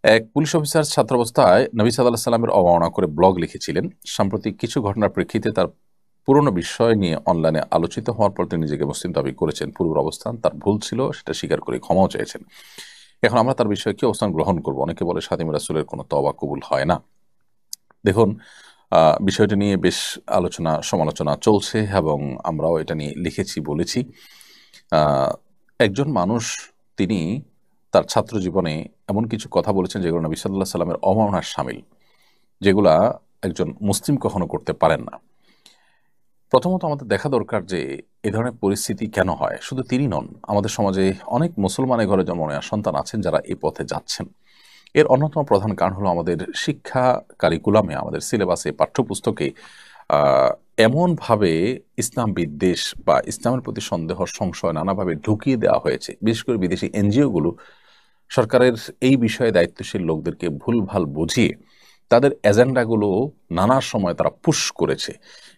এক police officer ছাত্রাবস্থায় নবী সাল্লাল্লাহু আলাইহি সাল্লামের অবমাননা করে ব্লগ লিখেছিলেন। সাম্প্রতিক কিছু ঘটনার প্রেক্ষিতে তার পুরনো বিষয় নিয়ে অনলাইনে আলোচিত হওয়ার পর তিনি নিজেকে মুসলিম দাবি করেছেন। পূর্বের অবস্থান তার ভুল ছিল, সেটা স্বীকার করে ক্ষমাও চেয়েছেন। এখন আমরা তার বিষয়ে কি অবস্থান গ্রহণ করব? অনেকে বলে খাদিম রাসূলের কোনো তওবা কবুল হয় না। দেখুন, বিষয়টা নিয়ে বেশ আলোচনা সমালোচনা চলছে এবং আমরাও এটা নিয়ে লিখেছি, বলেছি। আহ, একজন মানুষ, তিনি তার ছাত্র জীবনে এমন কিছু কথা বলেছেন যেগুলো নবী সাল্লাল্লাহু আলাইহি সাল্লামের অবমাননার শামিল, যেগুলা একজন মুসলিম কখনো করতে পারেন না। প্রথমত আমাদের দেখা দরকার যে এ ধরনের পরিস্থিতি কেন হয়। শুধু তিনি নন, আমাদের সমাজে অনেক মুসলমানের ঘরে জন্ম নেওয়া সন্তান আছেন যারা এই পথে যাচ্ছেন। এর অন্যতম প্রধান কারণ হলো আমাদের শিক্ষা কারিকুলামে, আমাদের সিলেবাসে, পাঠ্যপুস্তকে এমনভাবে ইসলাম বিদ্বেষ বা ইসলামের প্রতি সন্দেহ সংশয় নানাভাবে ঢুকিয়ে দেওয়া হয়েছে। বিশেষ করে বিদেশি এনজিওগুলো সরকারের এই বিষয়ে দায়িত্বশীল লোকদেরকে ভুলভাল বুঝিয়ে তাদের এজেন্ডাগুলো নানা সময় তারা পুশ করেছে।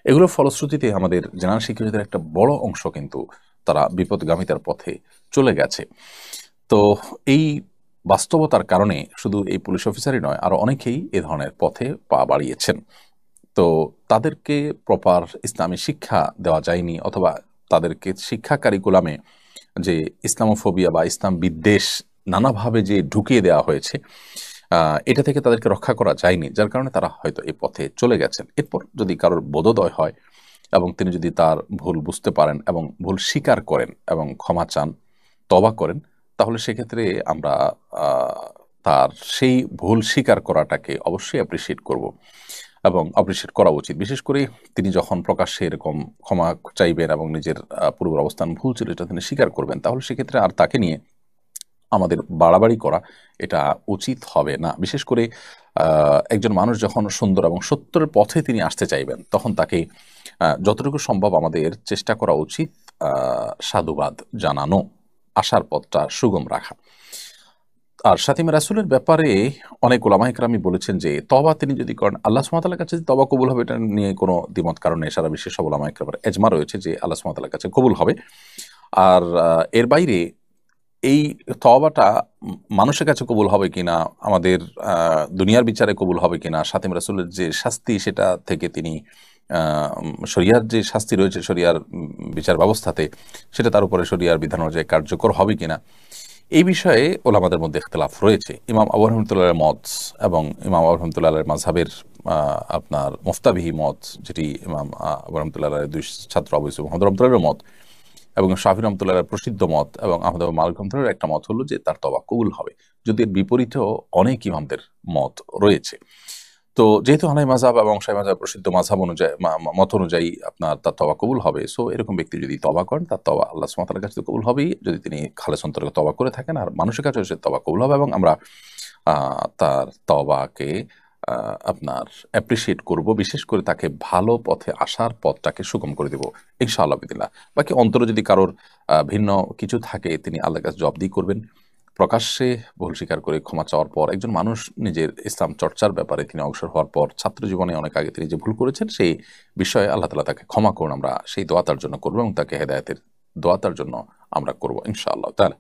এগুলোর ফলশ্রুতিতে আমাদের জেনারেল শিক্ষার্থীদের একটা বড় অংশ কিন্তু তারা বিপদগামিতার পথে চলে গেছে। তো এই বাস্তবতার কারণে শুধু এই পুলিশ অফিসারই নয়, আরো অনেকেই এ ধরনের পথে পা বাড়িয়েছেন। তো তাদেরকে প্রপার ইসলামী শিক্ষা দেওয়া যায়নি, অথবা তাদেরকে শিক্ষা কারিকুলামে যে ইসলামোফোবিয়া বা ইসলাম বিদ্বেষ নানাভাবে যে ঢুকিয়ে দেওয়া হয়েছে, এটা থেকে তাদেরকে রক্ষা করা যায়নি, যার কারণে তারা হয়তো এই পথে চলে গেছেন। এরপর যদি কারোর বোধোদয় হয় এবং তিনি যদি তার ভুল বুঝতে পারেন এবং ভুল স্বীকার করেন এবং ক্ষমা চান, তওবা করেন, তাহলে সেক্ষেত্রে আমরা তার সেই ভুল স্বীকার করাটাকে অবশ্যই অ্যাপ্রিসিয়েট করব এবং অ্যাপ্রিসিয়েট করা উচিত। বিশেষ করে তিনি যখন প্রকাশ্যে এরকম ক্ষমা চাইবেন এবং নিজের পূর্বের অবস্থান ভুল ছিল এটা তিনি স্বীকার করবেন, তাহলে সেক্ষেত্রে আর তাকে নিয়ে আমাদের বাড়াবাড়ি করা এটা উচিত হবে না। বিশেষ করে একজন মানুষ যখন সুন্দর এবং সত্যের পথে তিনি আসতে চাইবেন, তখন তাকে যতটুকু সম্ভব আমাদের চেষ্টা করা উচিত সাধুবাদ জানানো, আসার পথটা সুগম রাখা। আর সাথীমে রাসূলের ব্যাপারে অনেক ওলামায়ে কেরামই বলেছেন যে তওবা তিনি যদি করেন, আল্লাহ সুবহানাহু ওয়া তাআলার কাছে যে তওবা কবুল হবে এটা নিয়ে কোনো দ্বিমত কারণ নেই। সারা বিশ্বের সব ওলামায়ে কেরামের এজমা রয়েছে যে আল্লাহ সুবহানাহু ওয়া তাআলার কাছে কবুল হবে। আর এর বাইরে এই তওবাটা মানুষের কাছে কবুল হবে কিনা, আমাদের দুনিয়ার বিচারে কবুল হবে কিনা, সাথীম রাসূলের যে শাস্তি সেটা থেকে তিনি শরিয়ার যে শাস্তি রয়েছে শরিয়ার বিচার ব্যবস্থাতে, সেটা তার উপরে শরিয়ার বিধান অনুযায়ী কার্যকর হবে কিনা, এই বিষয়ে ওলামাদের মধ্যে ইখতিলাফ রয়েছে। ইমাম আবু রহমতুল্লাহের মত এবং ইমাম আবু রহমতুল্লাহের মাযহাবের আপনার মুফতাবিহি মত, যেটি ইমাম আবু রহমতুল্লাহের দুই ছাত্র আবু ইউসুফ মুহাম্মদ রহমতুল্লাহের মত এবং শাফি রহমতুল্লাহের প্রসিদ্ধ মত এবং আহমদ মালিক রহমতুল্লাহের একটা মত হলো যে তার তওবা কবুল হবে। যদি এর বিপরীতেও অনেক ইমামদের মত রয়েছে। তো যেহেতু হানাফি মাযহাব এবং শাফিঈ মাযহাব প্রসিদ্ধ মাযহাব অনুযায়ী মত অনুযায়ী আপনার তার তওবা কবুল হবে। সো এরকম ব্যক্তি যদি তওবা করেন, তার তওবা আল্লাহ সুবহানাহু ওয়া তাআলার কাছে তো কবুল হবেই, যদি তিনি খালেস অন্তরে তওবা করে থাকেন, আর মানুষের কাছেও সে তওবা কবুল হবে এবং আমরা তার তওবাকে আপনার অ্যাপ্রিশিয়েট করব। বিশেষ করে তাকে ভালো পথে আসার পথটাকে সুগম করে দেব ইনশাআল্লাহ বিদিল্লাহ। বাকি অন্তরে যদি কারোর ভিন্ন কিছু থাকে, তিনি আল্লাহর কাছে জবাবদিহি করবেন। প্রকাশ্যে ভুল স্বীকার করে ক্ষমা চাওয়ার পর একজন মানুষ নিজের ইসলাম চর্চার ব্যাপারে তিনি অগ্রসর হওয়ার পর ছাত্র জীবনে অনেক আগে তিনি যে ভুল করেছেন সেই বিষয়ে আল্লাহ তাআলা তাকে ক্ষমা করুন, আমরা সেই দোয়া তার জন্য করবো এবং তাকে হেদায়েতের দোয়া তার জন্য আমরা করবো ইনশাআল্লাহ তাআলা।